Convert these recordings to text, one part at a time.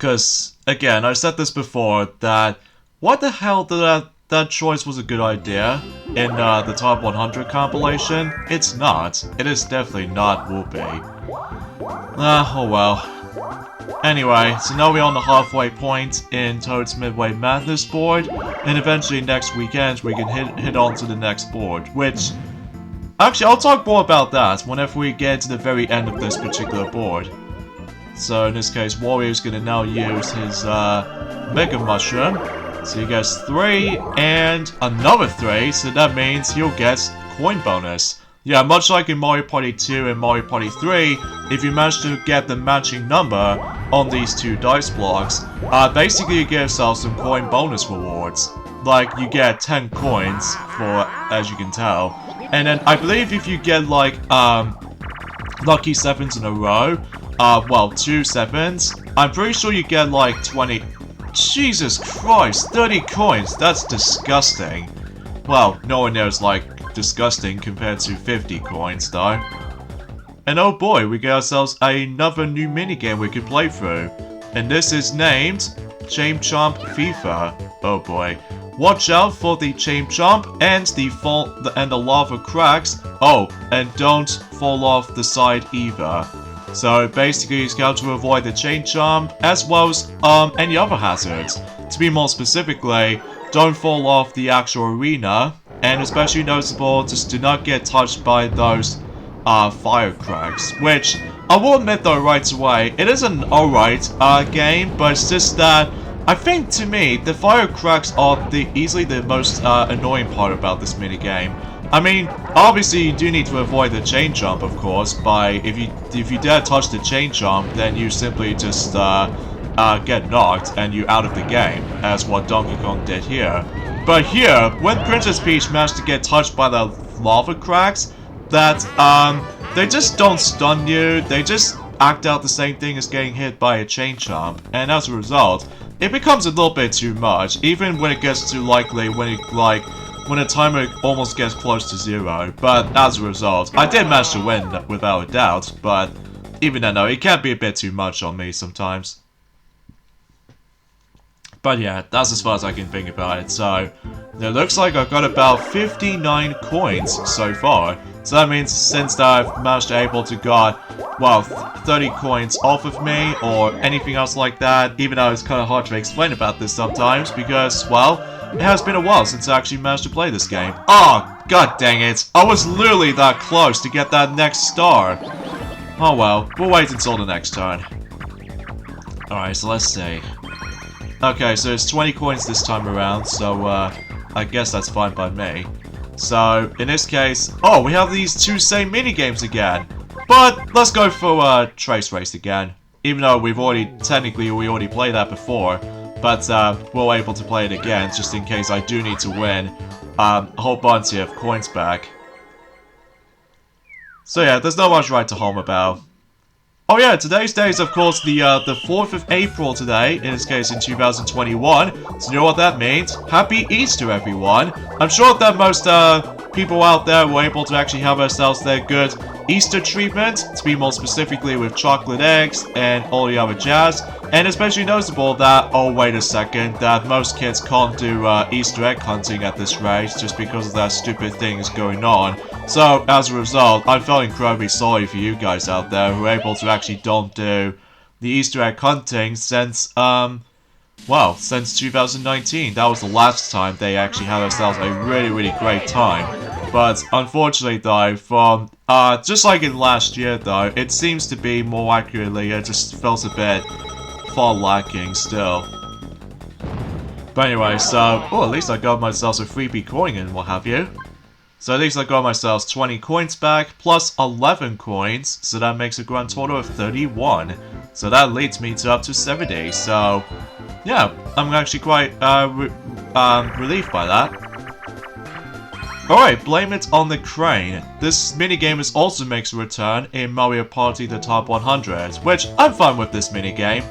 Because, again, I said this before, that what the hell that choice was a good idea in the top 100 compilation? It's not. It is definitely not will be. Oh well. Anyway, so now we're on the halfway point in Toad's Midway Madness board, and eventually next weekend we can hit on to the next board, which... Actually, I'll talk more about that whenever we get to the very end of this particular board. So in this case, Warrior's gonna now use his Mega Mushroom. So he gets 3 and another 3, so that means he'll get coin bonus. Yeah, much like in Mario Party 2 and Mario Party 3, if you manage to get the matching number on these two dice blocks, basically you get yourself some coin bonus rewards. Like, you get 10 coins for, as you can tell. And then, I believe if you get, like, lucky 7s in a row, well, 2 7s, I'm pretty sure you get, like, 20... Jesus Christ, 30 coins, that's disgusting. Well, no one knows, like, disgusting compared to 50 coins, though. And oh boy, we get ourselves another new minigame we can play through. And this is named Chain Chomp FIFA. Oh boy. Watch out for the Chain Chomp and the lava cracks. Oh, and don't fall off the side either. So basically, you got to avoid the Chain Chomp as well as any other hazards. To be more specifically, don't fall off the actual arena, and especially noticeable, just do not get touched by those fire cracks. Which I will admit though right away, it is an alright game, but it's just that I think to me the fire cracks are easily the most annoying part about this minigame. I mean, obviously you do need to avoid the chain jump, of course, by if you dare touch the chain jump, then you simply just get knocked and you're out of the game, as what Donkey Kong did here. But here, when Princess Peach managed to get touched by the lava cracks, that they just don't stun you, they just act out the same thing as getting hit by a chain jump, and as a result, it becomes a little bit too much, even when it gets too likely when the timer almost gets close to 0, but as a result, I did manage to win without a doubt, but even then though, it can be a bit too much on me sometimes. But yeah, that's as far as I can think about it, so it looks like I've got about 59 coins so far, so that means since I've managed to able to got, well, 30 coins off of me, or anything else like that, even though it's kind of hard to explain about this sometimes, because, well, it has been a while since I actually managed to play this game. Oh, god dang it. I was literally that close to get that next star. Oh well, we'll wait until the next turn. Alright, so let's see. Okay, so it's 20 coins this time around, so I guess that's fine by me. So, in this case, oh, we have these two same minigames again. But, let's go for Trace Race again. Even though we already played that before. But we're able to play it again, just in case I do need to win a whole bunch of coins back. So yeah, there's not much right to home about. Oh yeah, today's day is of course the 4th of April today, in this case in 2021. So you know what that means? Happy Easter, everyone! I'm sure that most people out there were able to actually have themselves their good Easter treatment, to be more specifically with chocolate eggs and all the other jazz. And especially noticeable that, oh wait a second, that most kids can't do Easter egg hunting at this rate just because of that stupid thing is going on. So, as a result, I felt incredibly sorry for you guys out there who are able to actually don't do the Easter egg hunting since, well, since 2019. That was the last time they actually had themselves a really great time. But, unfortunately though, from, just like in last year though, it seems to be more accurately, it just feels a bit far lacking still. But anyway, so, oh, at least I got myself a freebie coin and what have you. So at least I got myself 20 coins back, plus 11 coins, so that makes a grand total of 31. So that leads me to up to 70, so, yeah, I'm actually quite, relieved by that. Alright, Blame It on the Crane. This minigame also makes a return in Mario Party the Top 100, which I'm fine with this minigame.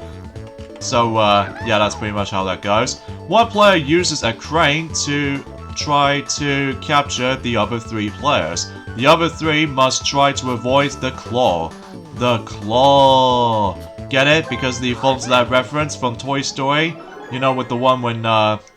So, yeah, that's pretty much how that goes. One player uses a crane to try to capture the other 3 players. The other 3 must try to avoid the claw. The claw. get it because the falls to that reference from Toy Story. You know, with the one when,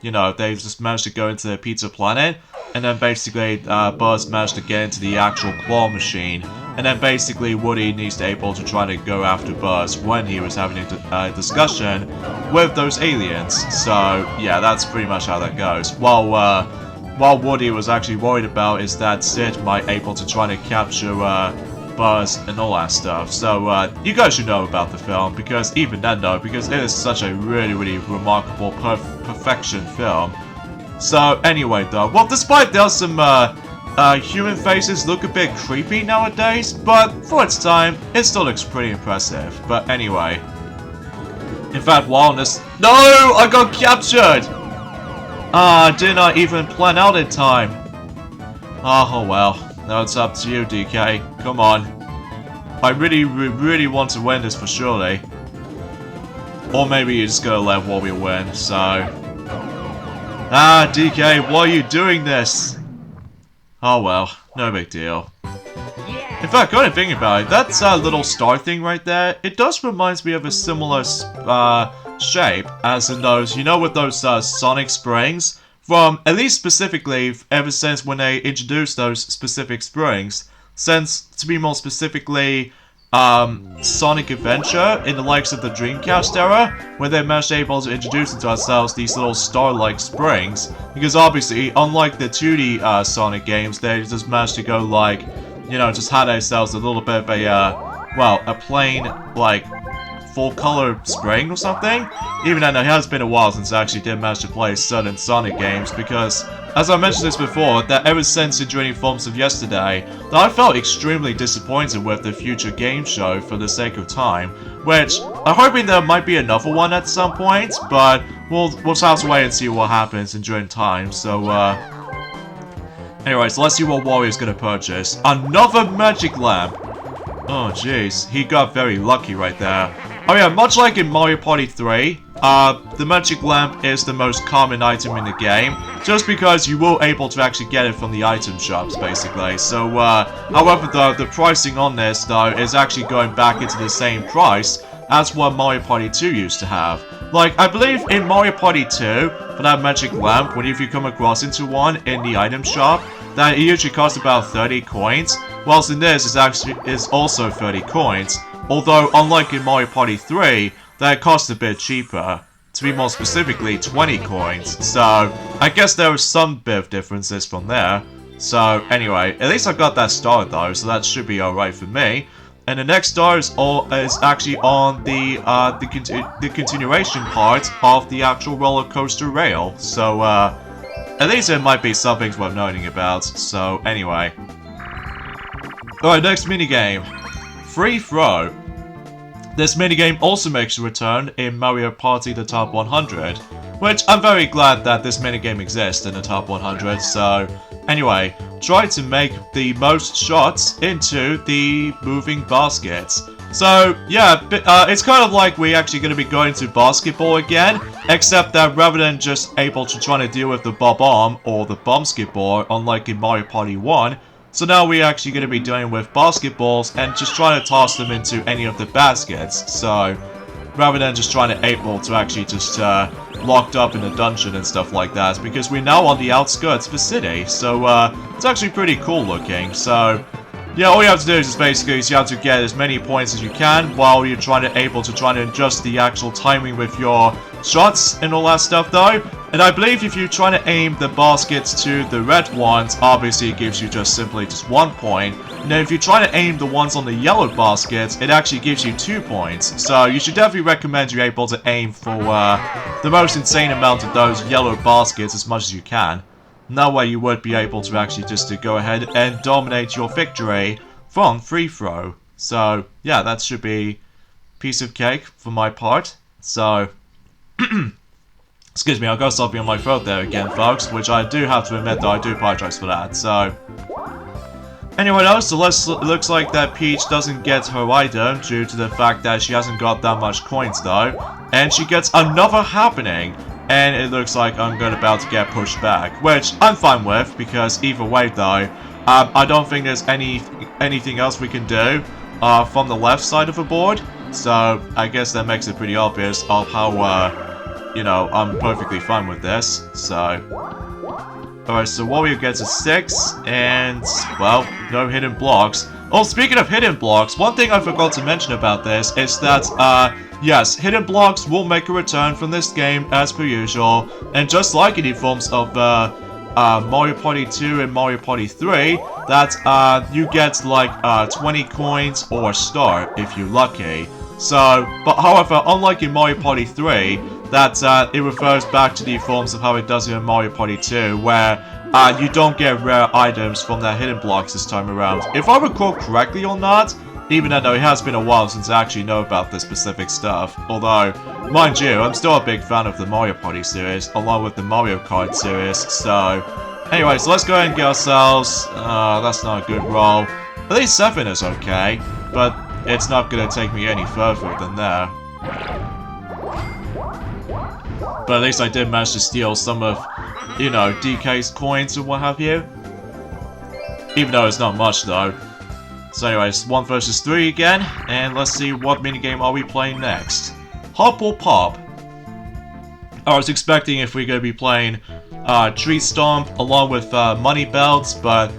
you know, they just managed to go into the Pizza Planet. And then basically, Buzz managed to get into the actual claw machine. And then basically, Woody needs to able to try to go after Buzz when he was having a discussion with those aliens. So, yeah, that's pretty much how that goes. While Woody was actually worried about is that Sid might able to try to capture, Buzz and all that stuff. So, you guys should know about the film, because even then though, because it is such a really, really remarkable perfection film. So, anyway though, well, despite there's some, human faces look a bit creepy nowadays, but for its time, it still looks pretty impressive. But anyway. In fact, while on this— No! I got captured! Did not even plan out in time. Oh well. Now it's up to you, DK. Come on. I really want to win this for surely. Or maybe you're just gonna let Wobby win, so... DK, why are you doing this? Oh well, no big deal. In fact, kind of thinking about it, that little star thing right there, it does remind me of a similar shape, as in those, you know, with those sonic springs? From, at least specifically, ever since when they introduced those specific springs, since, to be more specifically, Sonic Adventure in the likes of the Dreamcast era, where they managed to able to introduce into ourselves these little star-like springs, because obviously, unlike the 2D Sonic games, they just managed to go like, you know, just had ourselves a little bit of a, well, a plain, like, full-color spring or something. Even then, it has been a while since I actually did manage to play certain Sonic games, because, as I mentioned this before, that ever since Enduring Forms of Yesterday, that I felt extremely disappointed with the future game show for the sake of time, which I'm hoping there might be another one at some point, but we'll just have to wait and see what happens in during time. So, anyway, so let's see what Warrior's gonna purchase. Another magic lamp! Oh jeez, he got very lucky right there. Oh yeah, much like in Mario Party 3, the magic lamp is the most common item in the game, just because you will able to actually get it from the item shops, basically. So, however though, the pricing on this, though, is actually going back into the same price as what Mario Party 2 used to have. Like, I believe in Mario Party 2, for that magic lamp, when if you come across into one in the item shop, that it usually costs about 30 coins, whilst in this, is also 30 coins. Although, unlike in Mario Party 3, that costs a bit cheaper. To be more specifically, 20 coins. So, I guess there are some bit of differences from there. So, anyway, at least I got that star though, so that should be alright for me. And the next star is actually on the continuation part of the actual roller coaster rail. So, at least it might be something worth noting about. So, anyway. Alright, next minigame. Free Throw. This minigame also makes a return in Mario Party the Top 100, which I'm very glad that this minigame exists in the Top 100, so anyway, try to make the most shots into the moving baskets. So, yeah, it's kind of like we're actually going to be going to basketball again, except that rather than just able to try to deal with the bob-omb or the basketball, unlike in Mario Party 1, so now we're actually going to be dealing with basketballs and just trying to toss them into any of the baskets. So, rather than just trying to able to actually just locked up in a dungeon and stuff like that, because we're now on the outskirts of the city. So, it's actually pretty cool looking. So, yeah, all you have to do is just basically you have to get as many points as you can while you're trying to adjust the actual timing with your shots and all that stuff though. And I believe if you try to aim the baskets to the red ones, obviously it gives you just 1 point. And then if you try to aim the ones on the yellow baskets, it actually gives you 2 points. So you should definitely recommend you're able to aim for the most insane amount of those yellow baskets as much as you can. And that way you would be able to actually just to go ahead and dominate your victory from free throw. So yeah, that should be a piece of cake for my part. So excuse me, I got something on my throat there again, folks, which I do have to admit that I do apologize for that. So anyway, though, so looks like that Peach doesn't get her item due to the fact that she hasn't got that much coins though, and she gets another happening. And it looks like I'm about to get pushed back, which I'm fine with, because either way though, I don't think there's anything else we can do from the left side of the board. So I guess that makes it pretty obvious of how, you know, I'm perfectly fine with this. So, alright, so Wario gets a 6, and, well, no hidden blocks. Oh, speaking of hidden blocks, one thing I forgot to mention about this is that, yes, hidden blocks will make a return from this game as per usual, and just like in the forms of, Mario Party 2 and Mario Party 3, that, you get, like, 20 coins or a star if you're lucky. So, but however, unlike in Mario Party 3, that, it refers back to the forms of how it does in Mario Party 2, where, you don't get rare items from their hidden blocks this time around. If I recall correctly or not, even though it has been a while since I actually know about this specific stuff. Although, mind you, I'm still a big fan of the Mario Party series, along with the Mario Kart series, so... Anyway, so let's go ahead and get ourselves... that's not a good roll. At least 7 is okay, but it's not gonna take me any further than there. But at least I did manage to steal some of, you know, DK's coins and what have you. Even though it's not much though. So anyways, 1 versus 3 again, and let's see what minigame are we playing next. Hop or Pop? I was expecting if we're going to be playing Tree Stomp along with Money Belts, but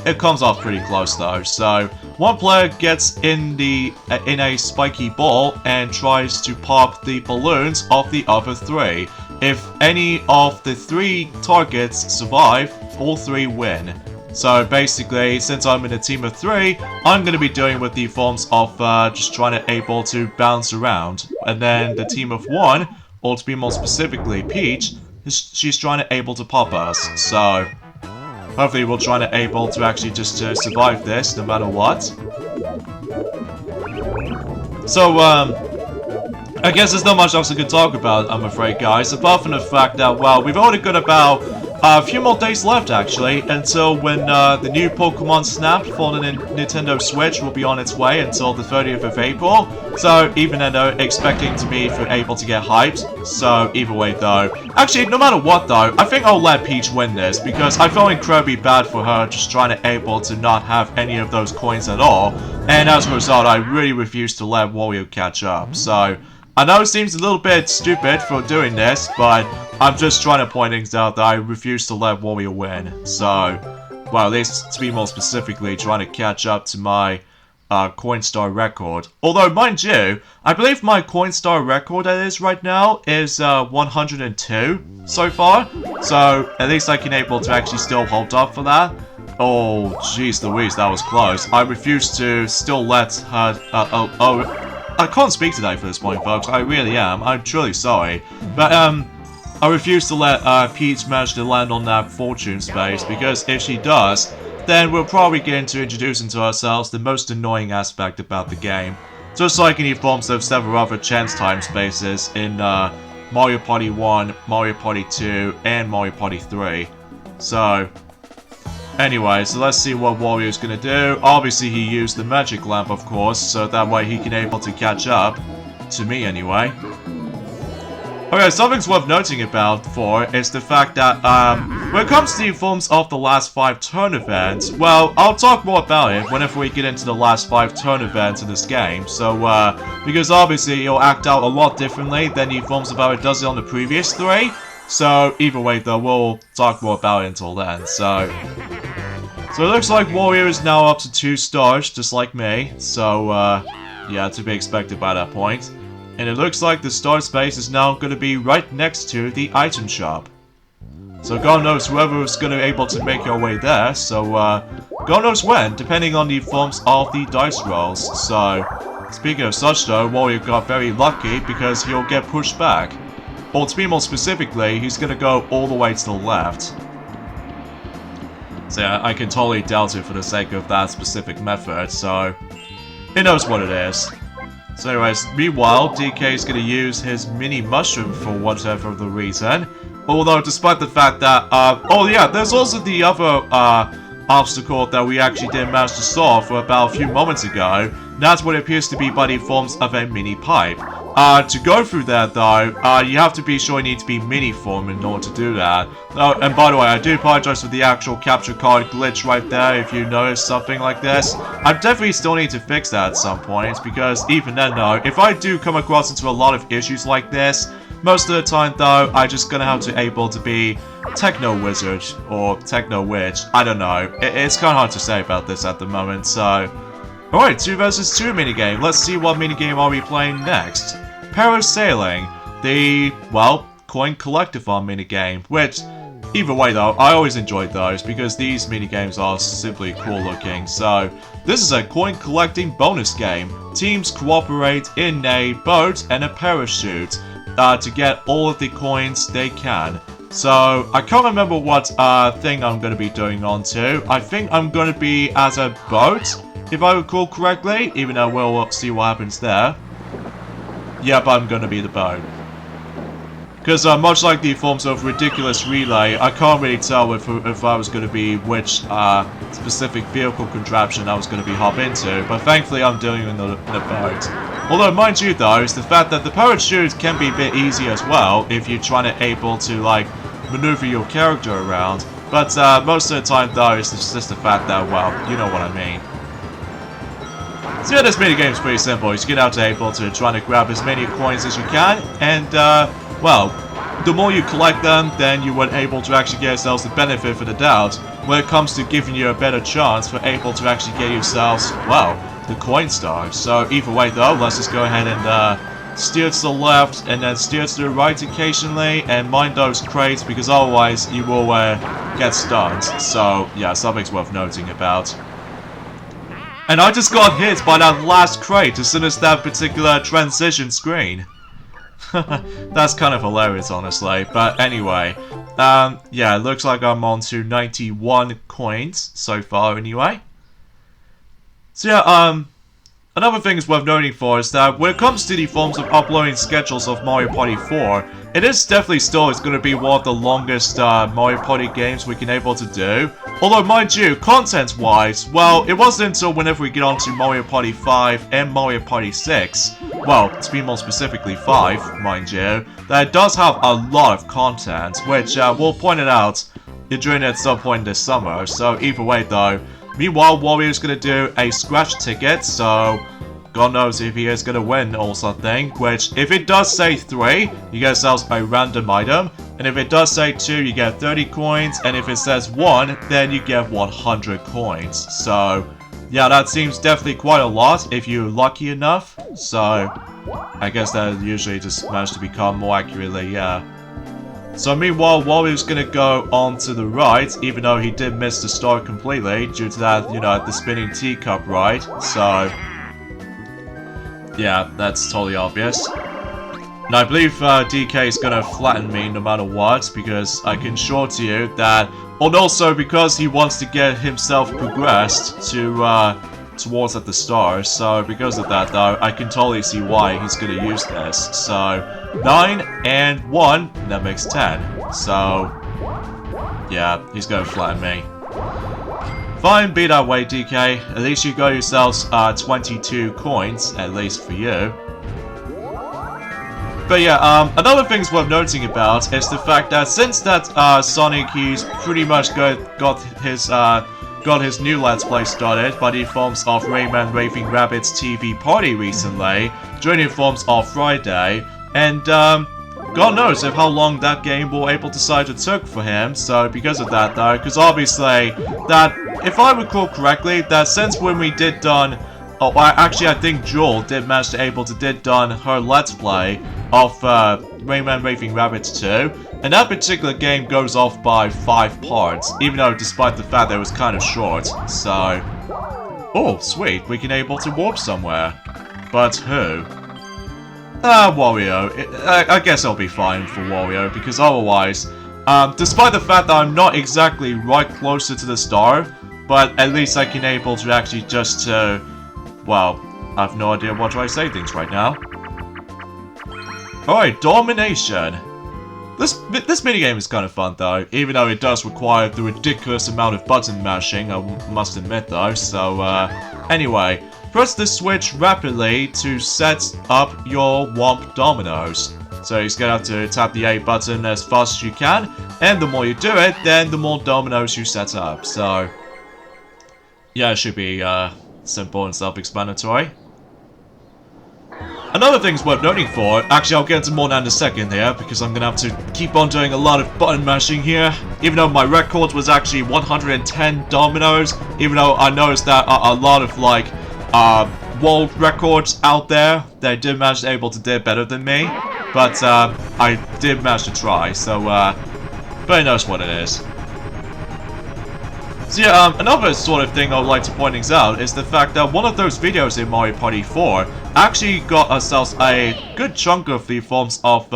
it comes off pretty close though. So one player gets in a spiky ball and tries to pop the balloons of the other 3. If any of the 3 targets survive, all 3 win. So basically, since I'm in a team of 3, I'm going to be doing with the forms of just trying to able to bounce around. And then the team of 1, or to be more specifically Peach, she's trying to able to pop us. So hopefully we'll try to able to actually just survive this no matter what. So I guess there's not much else I can talk about, I'm afraid, guys, apart from the fact that, well, we've only got about a few more days left, actually, until when the new Pokemon Snap for the Nintendo Switch will be on its way until the 30th of April. So, even though expecting to be able to get hyped, so either way, though. Actually, no matter what, though, I think I'll let Peach win this, because I feel incredibly bad for her just trying to able to not have any of those coins at all, and as a result, I really refuse to let Wario catch up, so... I know it seems a little bit stupid for doing this, but I'm just trying to point things out that I refuse to let Wario win. So, well, at least to be more specifically, trying to catch up to my Coinstar record. Although, mind you, I believe my Coinstar record that is right now is 102 so far. So, at least I can able to actually still hold up for that. Oh, jeez Louise, that was close. I refuse to still let her... I can't speak today for this point, folks. I really am. I'm truly sorry. But, I refuse to let Peach manage to land on that fortune space, because if she does, then we'll probably get into introducing to ourselves the most annoying aspect about the game. Just like in the forms of several other chance time spaces in Mario Party 1, Mario Party 2, and Mario Party 3. So... Anyway, so let's see what Wario's gonna do. Obviously, he used the magic lamp, of course, so that way he can able to catch up. To me, anyway. Okay, something's worth noting about is the fact that, when it comes to the forms of the last 5 turn events, well, I'll talk more about it whenever we get into the last 5 turn events in this game. So, because obviously it'll act out a lot differently than the forms of how it does it on the previous 3. So, either way, though, we'll talk more about it until then, so... So it looks like Wario is now up to 2 stars, just like me. So, yeah, to be expected by that point. And it looks like the star space is now going to be right next to the item shop. So God knows whoever is going to be able to make your way there. So, God knows when, depending on the forms of the dice rolls. So, speaking of such though, Wario got very lucky because he'll get pushed back. Or to be more specifically, he's going to go all the way to the left. So yeah, I can totally doubt it for the sake of that specific method, so... He knows what it is. So anyways, meanwhile, DK is going to use his mini mushroom for whatever the reason. Although, despite the fact that, oh yeah, there's also the other, obstacle that we actually did manage to solve for about a few moments ago. That's what appears to be by the forms of a mini pipe. To go through that though, you have to be sure you need to be mini form in order to do that. Oh, and by the way, I do apologize for the actual capture card glitch right there if you notice something like this. I definitely still need to fix that at some point, because even then though, if I do come across into a lot of issues like this, most of the time though, I just gonna have to able to be Techno Wizard or Techno Witch. I don't know. It's kind of hard to say about this at the moment, so... Alright, 2 versus 2 minigame. Let's see what minigame are we playing next. Parasailing, the, well, coin collectathon minigame, which, either way though, I always enjoyed those because these minigames are simply cool looking. So, this is a coin collecting bonus game. Teams cooperate in a boat and a parachute to get all of the coins they can. So, I can't remember what thing I'm going to be doing on to. I think I'm going to be as a boat, if I recall correctly, even though we'll see what happens there. Yep, I'm going to be the boat. Because much like the forms of ridiculous relay, I can't really tell if I was going to be which specific vehicle contraption I was going to be hop into, but thankfully I'm doing it in the boat. Although, mind you though, is the fact that the parachute can be a bit easy as well if you're trying to able to like maneuver your character around. But most of the time though, it's just the fact that, well, you know what I mean. So yeah, this minigame is pretty simple. You're going to able to try to grab as many coins as you can, and well, the more you collect them, then you are able to actually get yourselves the benefit for the doubt when it comes to giving you a better chance for able to actually get yourselves, well, the coin stars. So either way though, let's just go ahead and steer to the left and then steer to the right occasionally and mind those crates, because otherwise you will get stunned. So yeah, something's worth noting about. And I just got hit by that last crate as soon as that particular transition screen. That's kind of hilarious, honestly. But anyway, yeah, it looks like I'm on to 91 coins so far anyway. So yeah, another thing is worth noting for is that when it comes to the forms of uploading schedules of Mario Party 4, it is definitely still going to be one of the longest Mario Party games we can able to do. Although, mind you, content-wise, well, it wasn't until whenever we get on to Mario Party 5 and Mario Party 6, well, to be more specifically 5, mind you, that it does have a lot of content, which we'll point it out during at some point this summer. So either way though, meanwhile, Wario's going to do a scratch ticket, so God knows if he is going to win or something, which if it does say 3, you get yourselves a random item, and if it does say 2, you get 30 coins, and if it says 1, then you get 100 coins. So yeah, that seems definitely quite a lot if you're lucky enough, so I guess that usually just managed to become more accurately, yeah. So meanwhile, Wario's gonna go on to the right, even though he did miss the start completely due to that, you know, the spinning teacup ride. So yeah, that's totally obvious. And I believe DK is gonna flatten me no matter what, because I can assure to you that, and also because he wants to get himself progressed to towards at the stars. So because of that though, I can totally see why he's gonna use this. So 9 and 1, that makes 10. So yeah, he's gonna flatten me. Fine, be that way, DK. At least you got yourselves 22 coins, at least for you. But yeah, another thing's worth noting about is the fact that since that Sonic, he's pretty much got his new Let's Play started by the forms of Rayman Raving Rabbids TV Party recently, during the forms of Friday, and God knows if how long that game will able to decide to took for him. So because of that though, because obviously that, if I recall correctly, that since when we did done, oh, actually I think Jewel did manage to able to did done her Let's Play of Rayman Raving Rabbids 2, and that particular game goes off by 5 parts, even though despite the fact that it was kind of short. So, oh sweet, we can able to warp somewhere. But who? Wario. I guess it'll be fine for Wario, because otherwise, despite the fact that I'm not exactly right closer to the star, but at least I can able to actually just well, I have no idea what I say things right now. Alright, Domination. This minigame is kind of fun though, even though it does require the ridiculous amount of button mashing, I must admit though. So anyway, press the switch rapidly to set up your Womp dominoes. So you're gonna have to tap the A button as fast as you can, and the more you do it, then the more dominoes you set up. So yeah, it should be simple and self-explanatory. Another thing's worth noting for, actually I'll get into more now in a second here, because I'm gonna have to keep on doing a lot of button mashing here, even though my record was actually 110 dominoes, even though I noticed that a lot of like world records out there, they did manage to able to do better than me, but I did manage to try, so but knows what it is. So yeah, another sort of thing I would like to point things out is the fact that one of those videos in Mario Party 4 actually got ourselves a good chunk of the forms of,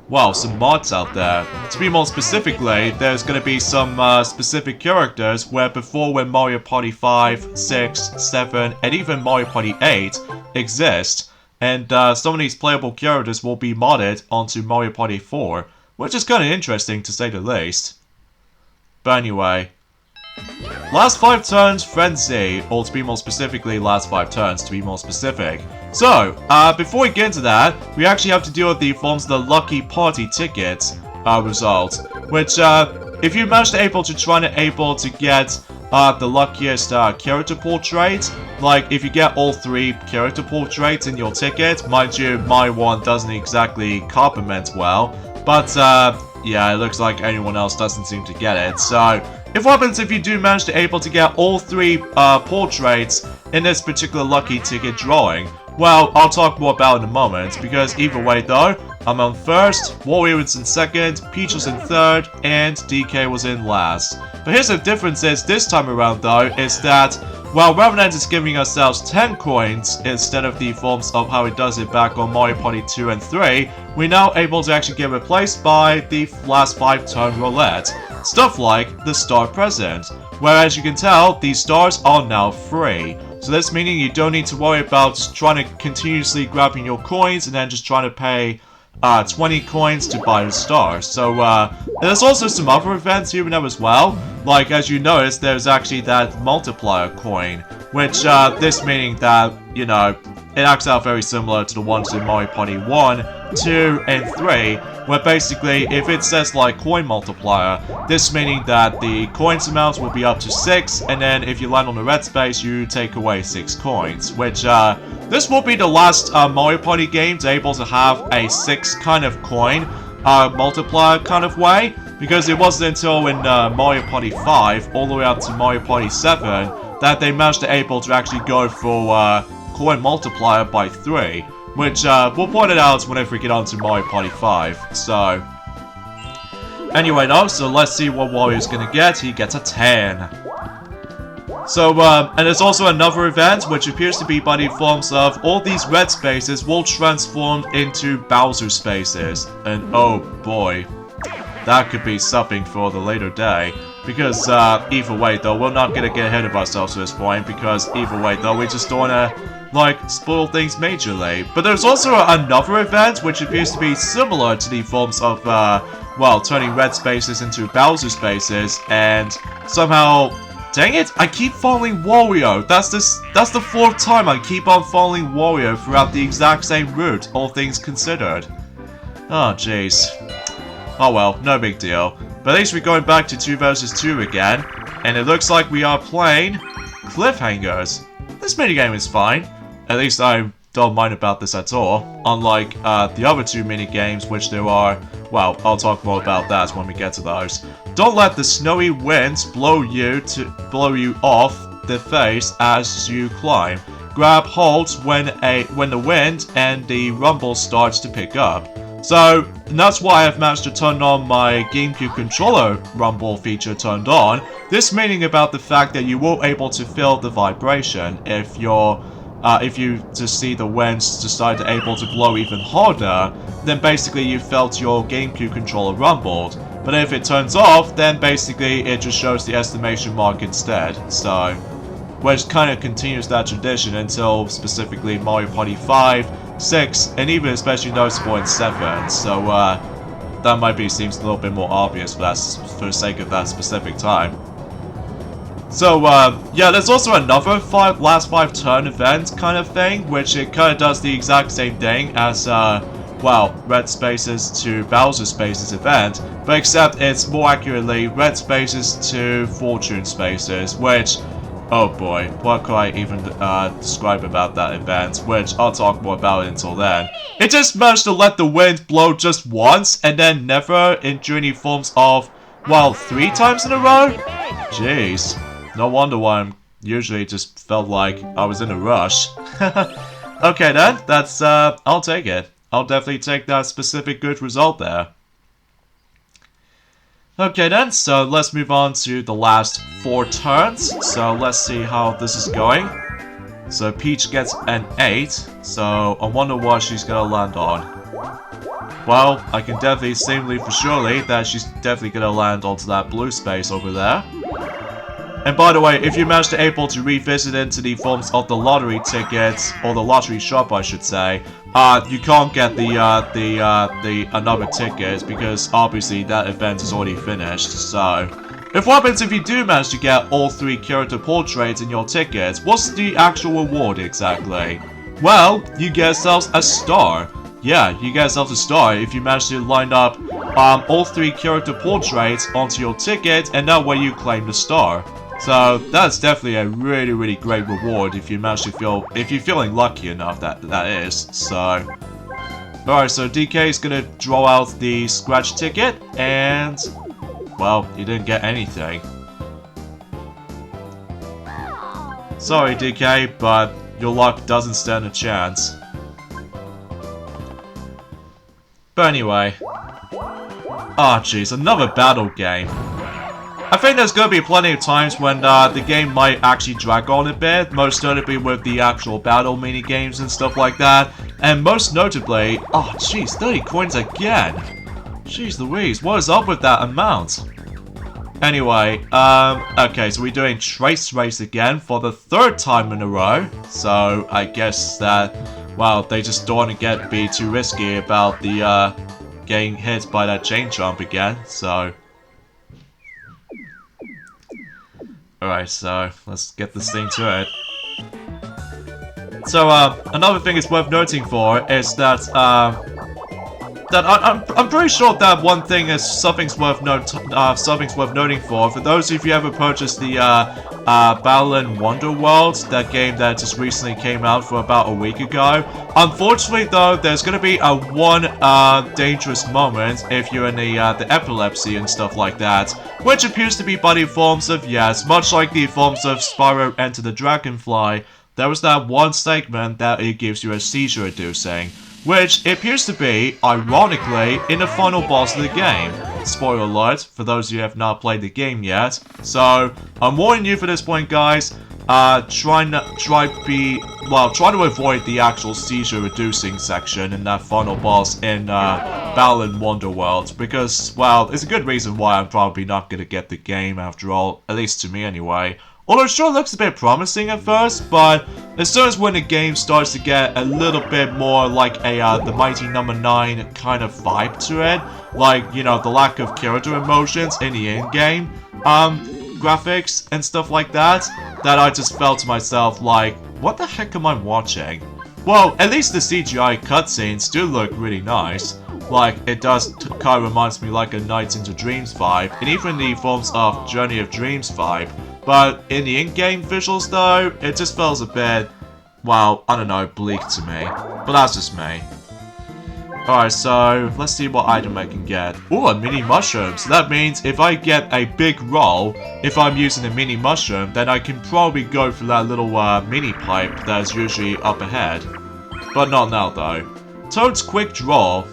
well, some mods out there. To be more specifically, there's going to be some specific characters where before when Mario Party 5, 6, 7, and even Mario Party 8 exist, and some of these playable characters will be modded onto Mario Party 4, which is kind of interesting to say the least. But anyway, last 5 turns frenzy, or to be more specifically, last 5 turns to be more specific. So, before we get into that, we actually have to deal with the forms of the Lucky Party Ticket result, which, if you manage to try to get the luckiest character portrait, like if you get all 3 character portraits in your ticket, mind you, my one doesn't exactly complement well, but yeah, it looks like anyone else doesn't seem to get it. So what happens if you do manage to get all 3 portraits in this particular lucky ticket drawing? Well, I'll talk more about it in a moment, because either way though, I'm on first, Wario was in second, Peach was in third, and DK was in last. But here's the difference is, this time around though, is that, well, rather than just giving ourselves 10 coins instead of the forms of how it does it back on Mario Party 2 and 3, we're now able to actually get replaced by the last 5 turn roulette. Stuff like the star present, where as you can tell, these stars are now free. So this meaning you don't need to worry about just trying to continuously grabbing your coins and then just trying to pay 20 coins to buy the star. So there's also some other events here and there as well. Like as you notice, there's actually that multiplier coin, which this meaning that, you know, it acts out very similar to the ones in Mario Party 1, 2, and 3, where basically if it says like coin multiplier, this meaning that the coins amount will be up to 6, and then if you land on the red space, you take away 6 coins, which this will be the last Mario Party game to able to have a 6 kind of coin multiplier kind of way, because it wasn't until in Mario Party 5 all the way up to Mario Party 7 that they managed to actually go for coin multiplier by 3, which we'll point it out whenever we get on to Mario Party 5. So anyway though, so let's see what Wario's gonna get. He gets a 10. So, and there's also another event, which appears to be by the forms of all these red spaces will transform into Bowser spaces. And oh boy, that could be something for the later day. Because, either way though, we're not gonna get ahead of ourselves at this point, because either way though, we just don't wanna, like, spoil things majorly. But there's also another event, which appears to be similar to the forms of, well, turning red spaces into Bowser spaces, and somehow, dang it, I keep following Wario. That's the 4th time I keep on following Wario throughout the exact same route, all things considered. Oh, jeez. Oh well, no big deal. But at least we're going back to 2 vs 2 again, and it looks like we are playing cliffhangers. This minigame is fine. At least I don't mind about this at all. Unlike the other 2 minigames, which there are, well, I'll talk more about that when we get to those. Don't let the snowy winds blow you off the face as you climb. Grab hold when the wind and the rumble starts to pick up. So that's why I've managed to turn on my GameCube controller rumble feature turned on. This meaning about the fact that you will able to feel the vibration if you just see the winds decide to able to blow even harder, then basically you felt your GameCube controller rumbled. But if it turns off, then basically it just shows the exclamation mark instead. So, which kind of continues that tradition until specifically Mario Party 5, 6, and even especially noticeable in 7. So that might be seems a little bit more obvious for the sake of that specific time. So, yeah, there's also another last 5 turn event kind of thing, which it kind of does the exact same thing as, well, Red Spaces to Bowser Spaces event, but except it's more accurately Red Spaces to Fortune Spaces, which, oh boy, what could I even describe about that event, which I'll talk more about until then. It just managed to let the wind blow just once, and then never endure any forms of, well, 3 times in a row? Jeez. No wonder why I'm usually just felt like I was in a rush. Okay then, that's, I'll take it. I'll definitely take that specific good result there. Okay then, so let's move on to the last 4 turns. So let's see how this is going. So Peach gets an 8, so I wonder what she's gonna land on. Well, I can definitely seemingly for surely that she's definitely gonna land onto that blue space over there. And by the way, if you manage to able to revisit into the forms of the lottery tickets, or the lottery shop I should say, you can't get the another ticket because obviously that event is already finished, so... What happens if you do manage to get all 3 character portraits in your tickets? What's the actual reward exactly? Well, you get yourselves a star. Yeah, you get yourself a star if you manage to line up all 3 character portraits onto your ticket, and that way you claim the star. So that's definitely a really, really great reward if you manage to if you're feeling lucky enough that is. So, alright, so DK is gonna draw out the scratch ticket, and well, you didn't get anything. Sorry, DK, but your luck doesn't stand a chance. But anyway, ah, jeez, another battle game. I think there's going to be plenty of times when the game might actually drag on a bit, most notably with the actual battle mini-games and stuff like that. And most notably, oh jeez, 30 coins again! Jeez Louise, what is up with that amount? Anyway, okay, so we're doing Trace Race again for the 3rd time in a row. So, I guess that, well, they just don't want to be too risky about the, getting hit by that chain jump again, so... Alright, so let's get this thing to it. So, another thing it's worth noting for is that, I'm pretty sure that one thing is something's worth noting for. For those of you who ever purchased the Battleland Wonderworld, that game that just recently came out for about a week ago. Unfortunately, though, there's gonna be a one dangerous moment if you're in the epilepsy and stuff like that, which appears to be by the forms of, yes, much like the forms of Spyro Enter the Dragonfly. There was that one segment that it gives you a seizure-inducing, which appears to be, ironically, in the final boss of the game. Spoiler alert, for those of you who have not played the game yet. So, I'm warning you for this point, guys. Try to avoid the actual seizure-reducing section in that final boss in Battleland Wonderworld, because, well, there's a good reason why I'm probably not going to get the game after all, at least to me anyway. Although it sure looks a bit promising at first, but as soon as when the game starts to get a little bit more like a the Mighty Number 9 kind of vibe to it, like, you know, the lack of character emotions in the in-game graphics and stuff like that, that I just felt to myself like, what the heck am I watching? Well, at least the CGI cutscenes do look really nice. Like, it does kind of reminds me like a Nights into Dreams vibe, and even the forms of Journey of Dreams vibe. But in the in-game visuals though, it just feels a bit, well, I don't know, bleak to me. But that's just me. Alright, so let's see what item I can get. Ooh, a mini mushroom. So that means if I get a big roll, if I'm using a mini mushroom, then I can probably go for that little mini pipe that's usually up ahead. But not now though. Toad's Quick Draw.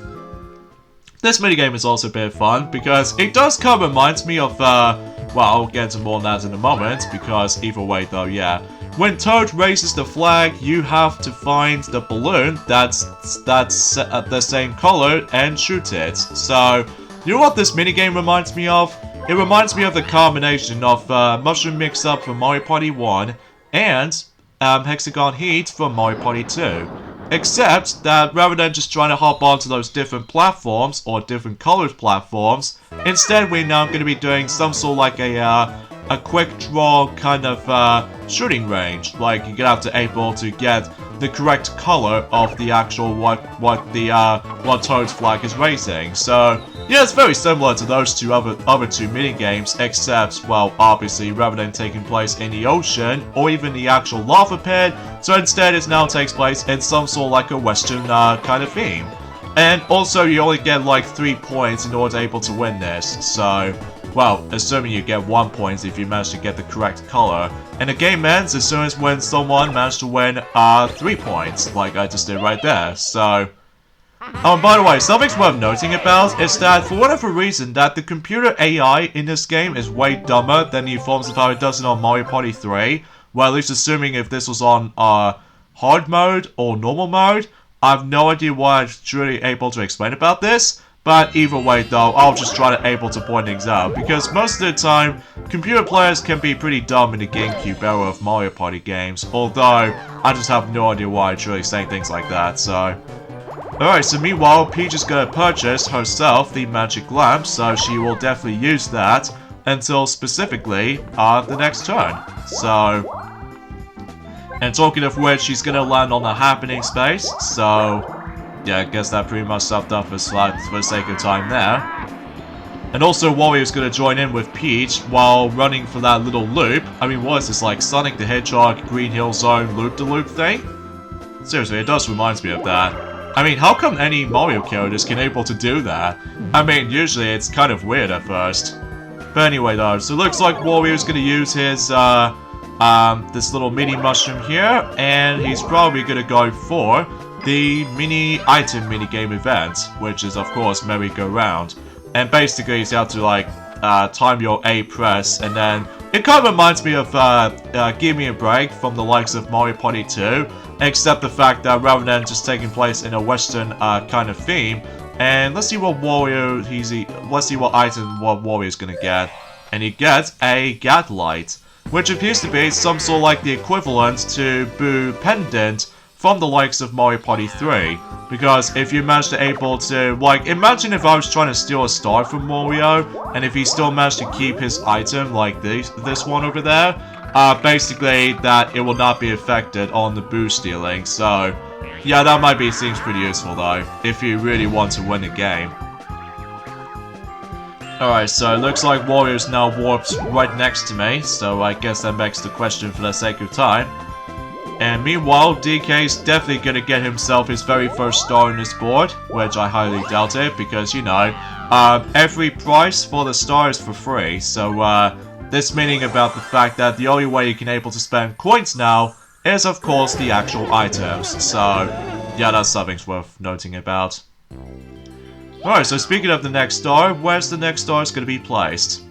This minigame is also a bit fun because it does kind of remind me of, well, I'll get into more on that in a moment, because either way though, yeah. When Toad raises the flag, you have to find the balloon that's the same color and shoot it. So, you know what this minigame reminds me of? It reminds me of the combination of Mushroom Mix-Up from Mario Party 1 and Hexagon Heat from Mario Party 2. Except that rather than just trying to hop onto those different platforms or different colored platforms, instead we're now going to be doing some sort of like a a quick draw kind of shooting range. Like, you're gonna have to able to get the correct color of the actual what Toad's flag is raising. So yeah, it's very similar to those other two mini games, except, well, obviously rather than taking place in the ocean or even the actual lava pit, so instead it now takes place in some sort of like a Western kind of theme. And also you only get like 3 points in order to able to win this. So, well, assuming you get 1 point if you manage to get the correct color. And the game ends as soon as when someone managed to win 3 points, like I just did right there. So, by the way, something worth noting about is that for whatever reason that the computer AI in this game is way dumber than the forms of how it does it on Mario Party 3. Well, at least assuming if this was on hard mode or normal mode. I have no idea why I'm truly able to explain about this. But either way though, I'll just try to able to point things out, because most of the time, computer players can be pretty dumb in the GameCube era of Mario Party games, although I just have no idea why I'm truly saying things like that, so... Alright, so meanwhile, Peach is gonna purchase herself the magic lamp, so she will definitely use that until specifically the next turn. So... And talking of which, she's gonna land on the happening space, so... Yeah, I guess that pretty much summed up for the sake of time there. And also, Wario's gonna join in with Peach while running for that little loop. I mean, what is this, like Sonic the Hedgehog, Green Hill Zone, loop-de-loop thing? Seriously, it does remind me of that. I mean, how come any Mario characters can able to do that? I mean, usually it's kind of weird at first. But anyway though, so it looks like Wario's gonna use his, this little mini mushroom here, and he's probably gonna go for the mini item minigame event, which is of course merry-go-round. And basically you have to like time your A press, and then it kind of reminds me of Give Me a Break from the likes of Mario Party 2, except the fact that rather than just taking place in a Western kind of theme. And let's see what item Wario's gonna get. And he gets a Gat Light, which appears to be some sort of like the equivalent to Boo Pendant from the likes of Mario Party 3, because if you manage to able to, like, imagine if I was trying to steal a star from Mario, and if he still managed to keep his item, like this one over there, basically that it will not be affected on the Boo stealing, so, yeah, that seems pretty useful though, if you really want to win the game. Alright, so it looks like Wario's now warped right next to me, so I guess that begs the question for the sake of time. And meanwhile, DK's definitely gonna get himself his very first star on this board, which I highly doubt it, because, you know, every price for the star is for free, so, this meaning about the fact that the only way you can able to spend coins now is, of course, the actual items, so, yeah, that's something worth noting about. Alright, so speaking of the next star, where's the next star gonna be placed?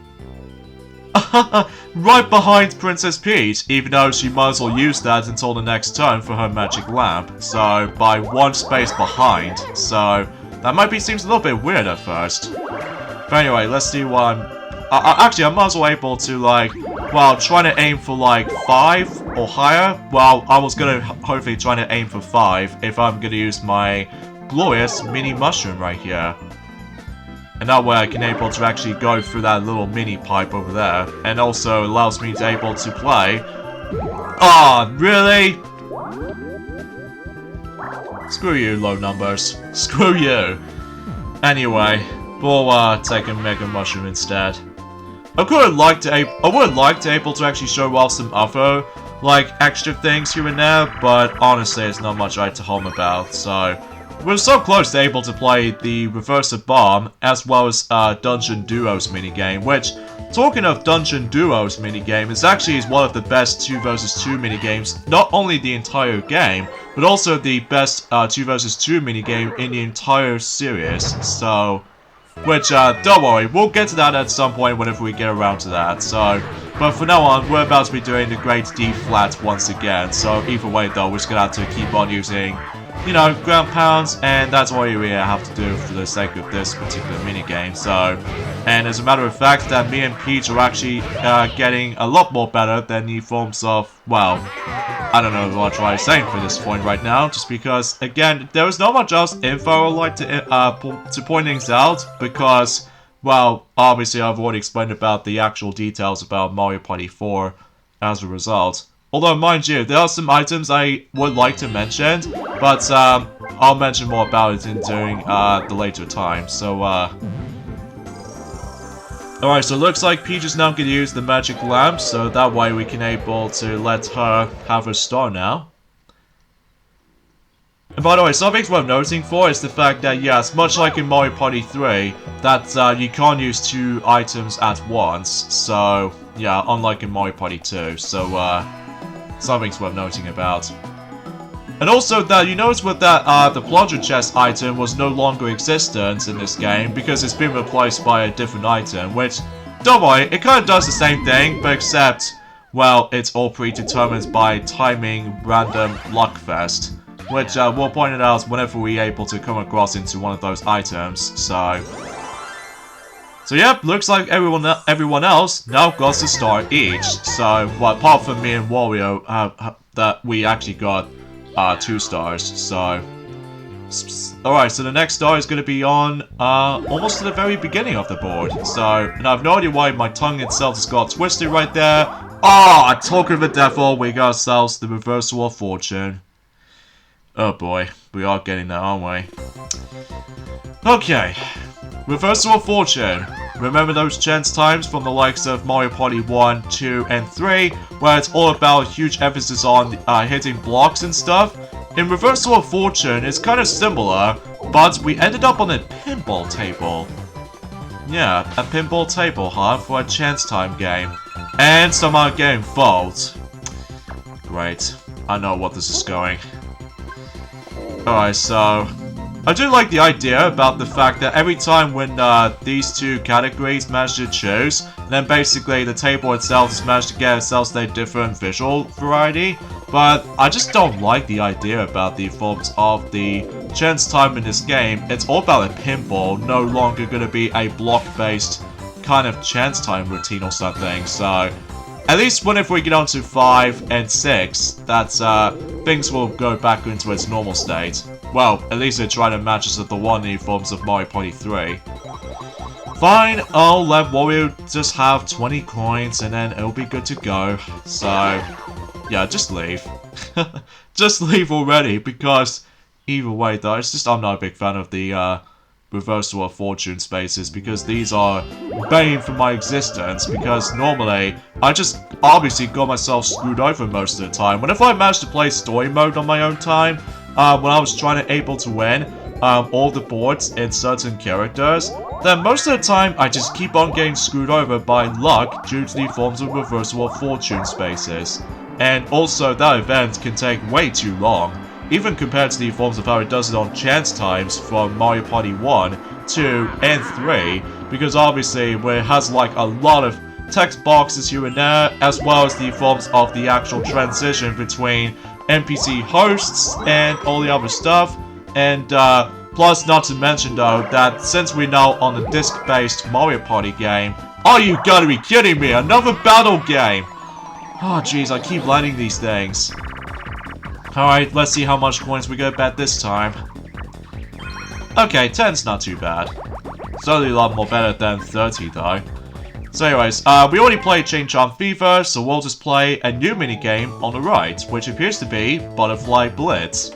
Right behind Princess Peach, even though she might as well use that until the next turn for her magic lamp. So, by one space behind. So, that seems a little bit weird at first. But anyway, let's see what actually, I might as well able to, like, well, trying to aim for, like, 5 or higher. Well, I was gonna hopefully try to aim for 5 if I'm gonna use my glorious mini mushroom right here. And that way I can able to actually go through that little mini pipe over there. And also allows me to able to play. Ah, really? Screw you, low numbers. Screw you. Anyway, we'll take a Mega Mushroom instead. I would like to able to actually show off some other, like, extra things here and there, but honestly it's not much right to home about, so... We're so close to able to play the Reverser Bomb, as well as Dungeon Duos minigame, which, talking of Dungeon Duos minigame, is actually one of the best 2 vs 2 minigames, not only the entire game, but also the best 2 vs 2 minigame in the entire series, so... Which, don't worry, we'll get to that at some point whenever we get around to that, so... But for now on, we're about to be doing the Great D Flat once again, so either way though, we're just gonna have to keep on using... You know, ground pounds, and that's all you really have to do for the sake of this particular minigame, so... And as a matter of fact, that me and Peach are actually getting a lot more better than the forms of, well... I don't know what I'm saying for this point right now, just because, again, there is not much else info I'd like to point things out, because... well, obviously I've already explained about the actual details about Mario Party 4 as a result. Although, mind you, there are some items I would like to mention, but I'll mention more about it during the later time. So, alright, so it looks like Peach is now going to use the magic lamp, so that way we can able to let her have her star now. And by the way, something worth noting for is the fact that, yes, much like in Mario Party 3, that you can't use 2 items at once. So, yeah, unlike in Mario Party 2. So, something's worth noting about. And also that you notice with that the plunger chest item was no longer existent in this game because it's been replaced by a different item, which, don't worry, it kind of does the same thing, but except, well, it's all predetermined by timing random luckfest. Which we'll point it out whenever we're able to come across into one of those items, so yep, looks like everyone else now got a star each. So, well, apart from me and Wario, that we actually got 2 stars, so alright, so the next star is going to be on almost to the very beginning of the board. So, and I've no idea why my tongue itself has got twisted right there. Ah, talk of the devil, we got ourselves the reversal of fortune. Oh boy, we are getting there, aren't we? Okay, reversal of fortune. Remember those chance times from the likes of Mario Party 1, 2, and 3, where it's all about huge emphasis on hitting blocks and stuff? In reversal of fortune, it's kind of similar, but we ended up on a pinball table. Yeah, a pinball table, huh, for a chance time game. And somehow getting involved. Great, I know what this is going. Alright, so I do like the idea about the fact that every time when these 2 categories manage to choose, then basically the table itself has managed to get itself a different visual variety, but I just don't like the idea about the forms of the chance time in this game. It's all about a pinball, no longer going to be a block-based kind of chance time routine or something, so at least whenever we get on to 5 and 6, that things will go back into its normal state. Well, at least they try to match us with the one in forms of Mario Party 3. Fine, I'll let Wario just have 20 coins and then it'll be good to go. So, yeah, just leave. Just leave already, because either way though, it's just I'm not a big fan of the reversal of fortune spaces, because these are bane for my existence, because normally I just obviously got myself screwed over most of the time. Whenever I managed to play story mode on my own time, when I was able to win all the boards in certain characters, then most of the time I just keep on getting screwed over by luck due to the forms of reversal of fortune spaces. And also that event can take way too long, even compared to the forms of how it does it on chance times from Mario Party 1, 2, and 3, because obviously where it has like a lot of text boxes here and there, as well as the forms of the actual transition between NPC hosts and all the other stuff, and plus not to mention though that since we're now on a disc-based Mario Party game, oh, you gotta be kidding me, another battle game! Oh jeez, I keep landing these things. Alright, let's see how much coins we get bet this time. Okay, 10's not too bad. Certainly a lot more better than 30 though. So anyways, we already played Chain Charm Fever, so we'll just play a new minigame on the right, which appears to be Butterfly Blitz.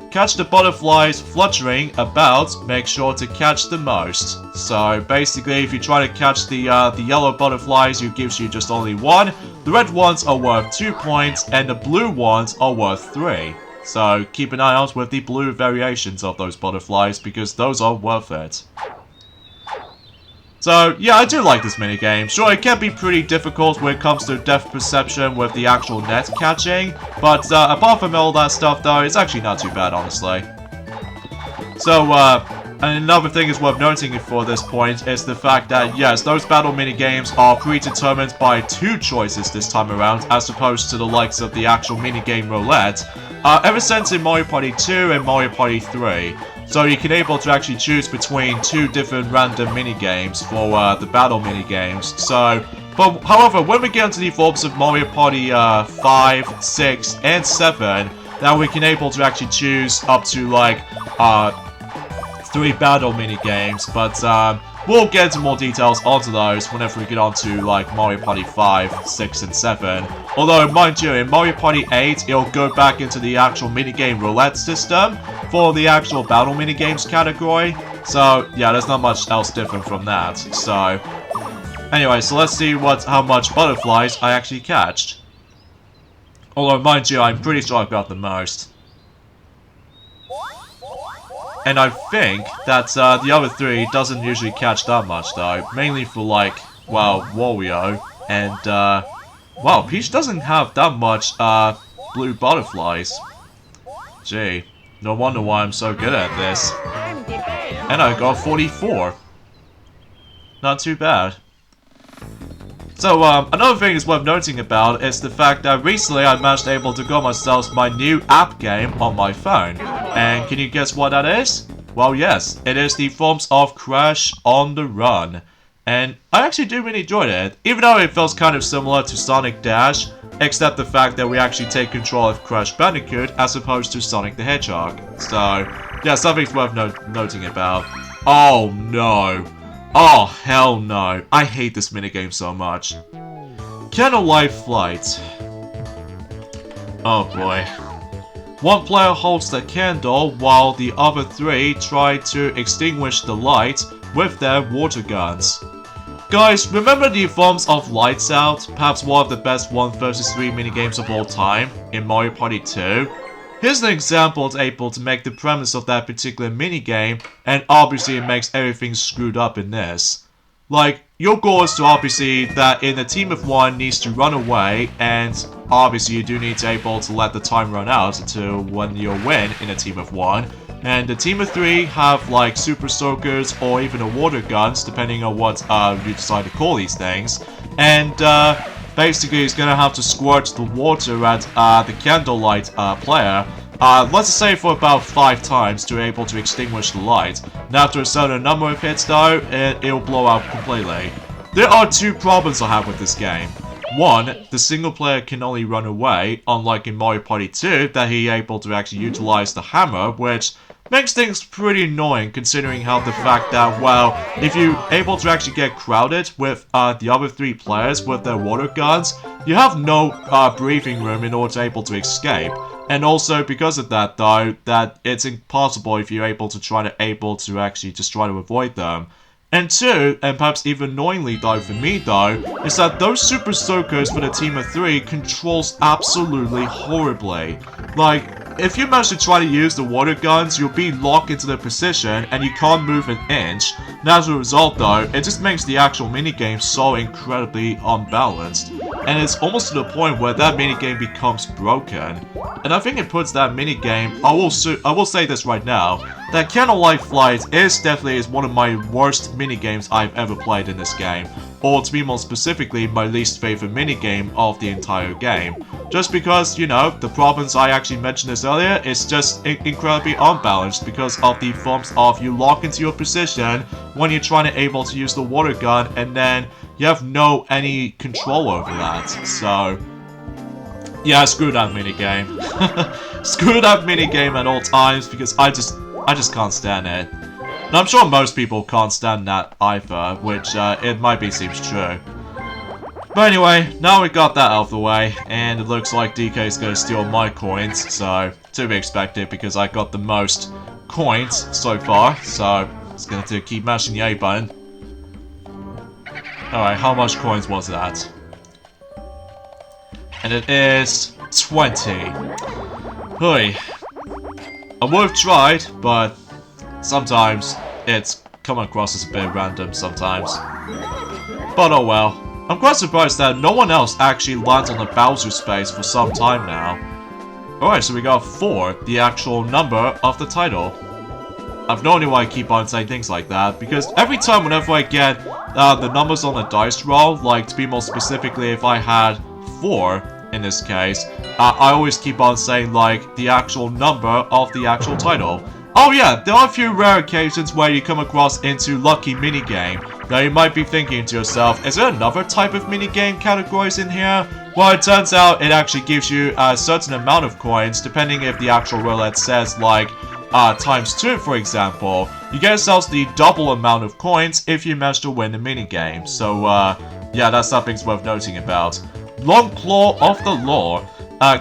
Catch the butterflies fluttering about, make sure to catch the most. So basically, if you try to catch the yellow butterflies, it gives you just only 1. The red ones are worth 2 points, and the blue ones are worth 3. So keep an eye out with the blue variations of those butterflies, because those are worth it. So, yeah, I do like this minigame. Sure, it can be pretty difficult when it comes to depth perception with the actual net catching, but apart from all that stuff, though, it's actually not too bad, honestly. So, and another thing is worth noting for this point is the fact that, yes, those battle minigames are predetermined by 2 choices this time around, as opposed to the likes of the actual minigame roulette, ever since in Mario Party 2 and Mario Party 3. So you can able to actually choose between 2 different random minigames for the battle minigames. So, but however, when we get into the forms of Mario Party 5, 6, and 7, now we can able to actually choose up to like 3 battle mini games, but we'll get into more details onto those whenever we get onto like Mario Party 5, 6, and 7. Although, mind you, in Mario Party 8, it'll go back into the actual minigame roulette system for the actual battle minigames category. So, yeah, there's not much else different from that. So, anyway, so let's see how much butterflies I actually catched. Although, mind you, I'm pretty sure I got the most. And I think that the other 3 doesn't usually catch that much though. Mainly for like, well, Wario. And, wow, Peach doesn't have that much blue butterflies. Gee, no wonder why I'm so good at this. And I got 44. Not too bad. So, another thing is worth noting about is the fact that recently I managed able to got myself my new app game on my phone. And can you guess what that is? Well, yes, it is the forms of Crash on the Run. And I actually do really enjoy it, even though it feels kind of similar to Sonic Dash, except the fact that we actually take control of Crash Bandicoot as opposed to Sonic the Hedgehog. So, yeah, something's worth noting about. Oh no. Oh, hell no. I hate this minigame so much. Candlelight Flight. Oh boy. One player holds the candle while the other 3 try to extinguish the light with their water guns. Guys, remember the forms of Lights Out? Perhaps one of the best 1 vs 3 minigames of all time in Mario Party 2? Here's an example that's able to make the premise of that particular minigame, and obviously it makes everything screwed up in this. Like, your goal is to obviously that in a team of 1 needs to run away, and obviously you do need to able to let the time run out until when you win in a team of 1. And the team of 3 have like super soakers or even a water guns, depending on what you decide to call these things. And basically, he's gonna have to squirt the water at the candlelight player. Let's say for about 5 times to be able to extinguish the light. And after a certain number of hits though, it'll blow out completely. There are 2 problems I have with this game. 1, the single player can only run away, unlike in Mario Party 2 that he able to actually utilize the hammer, which makes things pretty annoying considering how the fact that, well, if you're able to actually get crowded with the other 3 players with their water guns, you have no breathing room in order to able to escape. And also because of that though, that it's impossible if you're able to actually just try to avoid them. And 2, and perhaps even annoyingly though for me though, is that those super soakers for the team of 3 controls absolutely horribly. Like, if you manage to try to use the water guns, you'll be locked into the position and you can't move an inch. And as a result though, it just makes the actual minigame so incredibly unbalanced. And it's almost to the point where that minigame becomes broken. And I think it puts that minigame, I will say this right now, that Candlelight Flight is definitely one of my worst minigames I've ever played in this game. Or to be more specifically, my least favorite minigame of the entire game. Just because, you know, the problems I actually mentioned this earlier, it's just incredibly unbalanced because of the forms of you lock into your position when you're trying to able to use the water gun and then you have any control over that. So, yeah, screw that minigame. Screw that minigame at all times because I just can't stand it. And I'm sure most people can't stand that either, which it might seems true. But anyway, now we got that out of the way, and it looks like DK is going to steal my coins, so to be expected because I got the most coins so far, so it's going to keep mashing the A button. Alright, how much coins was that? And it is 20. Hui. I would have tried, but sometimes it's come across as a bit random sometimes. But oh well. I'm quite surprised that no one else actually lands on the Bowser space for some time now. Alright, so we got 4, the actual number of the title. I've no idea why I keep on saying things like that, because every time whenever I get the numbers on the dice roll, like to be more specifically if I had 4 in this case, I always keep on saying like the actual number of the actual title. Oh yeah, there are a few rare occasions where you come across into Lucky Minigame. Now you might be thinking to yourself, is there another type of minigame categories in here? Well, it turns out it actually gives you a certain amount of coins, depending if the actual roulette says like times 2, for example, you get yourselves the double amount of coins if you manage to win the minigame. So, yeah, that's something worth noting about. Long Claw of the Law.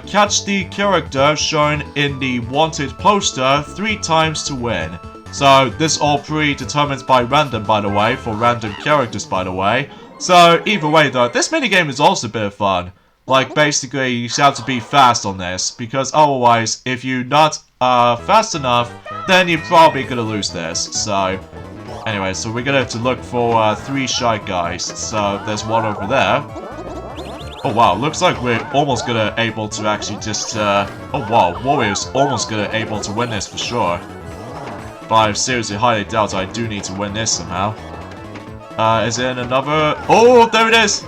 Catch the character shown in the wanted poster 3 times to win. So, this all predetermined by random, by the way, for random characters, by the way. So, either way, though, this minigame is also a bit of fun. Like, basically, you have to be fast on this, because otherwise, if you're not fast enough, then you're probably gonna lose this. So, anyway, so we're gonna have to look for 3 Shy Guys. So, there's one over there. Oh wow, looks like we're almost gonna able to actually just, oh wow, Warrior's almost gonna able to win this for sure. But I seriously highly doubt I do need to win this somehow. Is there another? Oh, there it is!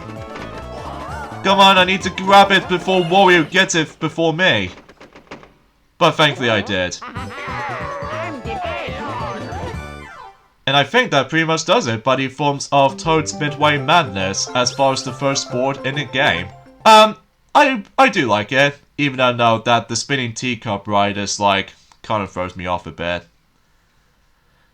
Come on, I need to grab it before Wario gets it before me. But thankfully I did. And I think that pretty much does it by the forms of Toad's Midway Madness as far as the first board in the game. I do like it, even though I know that the spinning teacup ride is like, kind of throws me off a bit.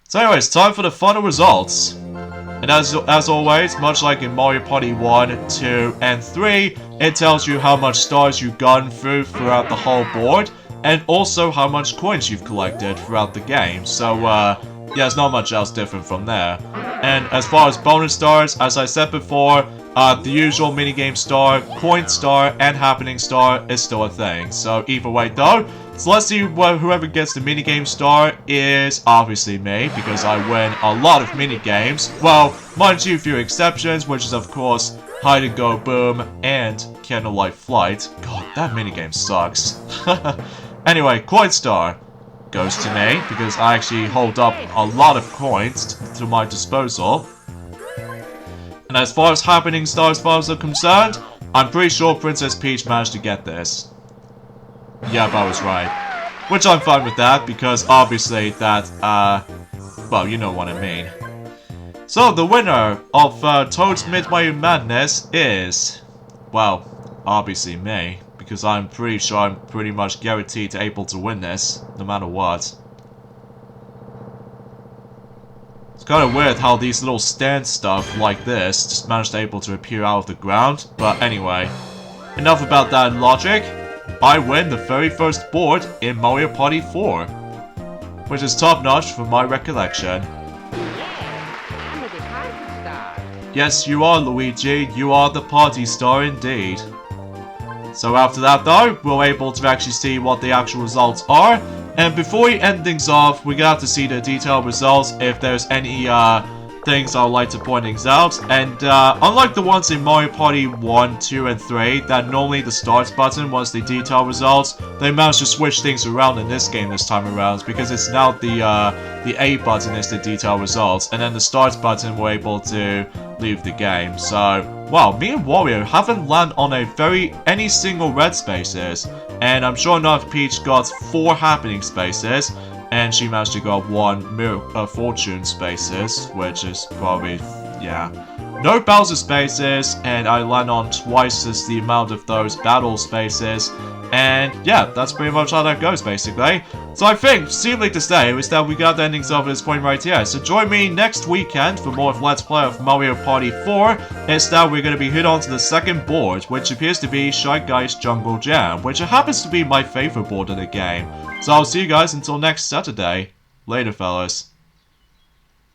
So anyways, time for the final results. And as always, much like in Mario Party 1, 2, and 3, it tells you how much stars you've gone through throughout the whole board, and also how much coins you've collected throughout the game. So, yeah, there's not much else different from there. And as far as bonus stars, as I said before, the usual minigame star, coin star, and happening star is still a thing. So either way though, so let's see whoever gets the minigame star is obviously me, because I win a lot of minigames. Well, mind you, a few exceptions, which is of course Hide and Go Boom and Candlelight Flight. God, that minigame sucks. Anyway, coin star goes to me, because I actually hold up a lot of coins to my disposal. And as far as happening stars are concerned, I'm pretty sure Princess Peach managed to get this. Yep, I was right. Which I'm fine with that, because obviously that, well, you know what I mean. So, the winner of Toad's Midway Madness is, well, obviously me. Because I'm pretty sure I'm pretty much guaranteed to able to win this, no matter what. It's kind of weird how these little stand stuff like this just managed to able to appear out of the ground. But anyway, enough about that logic. I win the very first board in Mario Party 4. Which is top notch from my recollection. Yes, you are, Luigi. You are the party star indeed. So after that though, we're able to actually see what the actual results are. And before we end things off, we're gonna have to see the detailed results if there's any things I would like to point things out. And unlike the ones in Mario Party 1, 2, and 3, that normally the start button was the detailed results, they managed to switch things around in this game this time around, because it's now the A button is the detailed results, and then the start button we're able to leave the game. So, wow, me and Wario haven't landed on any single red spaces, and I'm sure enough Peach got 4 happening spaces, and she managed to got 1 fortune spaces, which is probably, yeah. No Bowser spaces, and I land on twice as the amount of those battle spaces, and yeah, that's pretty much how that goes basically. So I think, seemingly to say, is that we got the endings of this point right here. So join me next weekend for more of Let's Play of Mario Party 4. Instead, we're going to be hit on to the second board, which appears to be Shy Guy's Jungle Jam, which happens to be my favorite board in the game. So I'll see you guys until next Saturday. Later, fellas.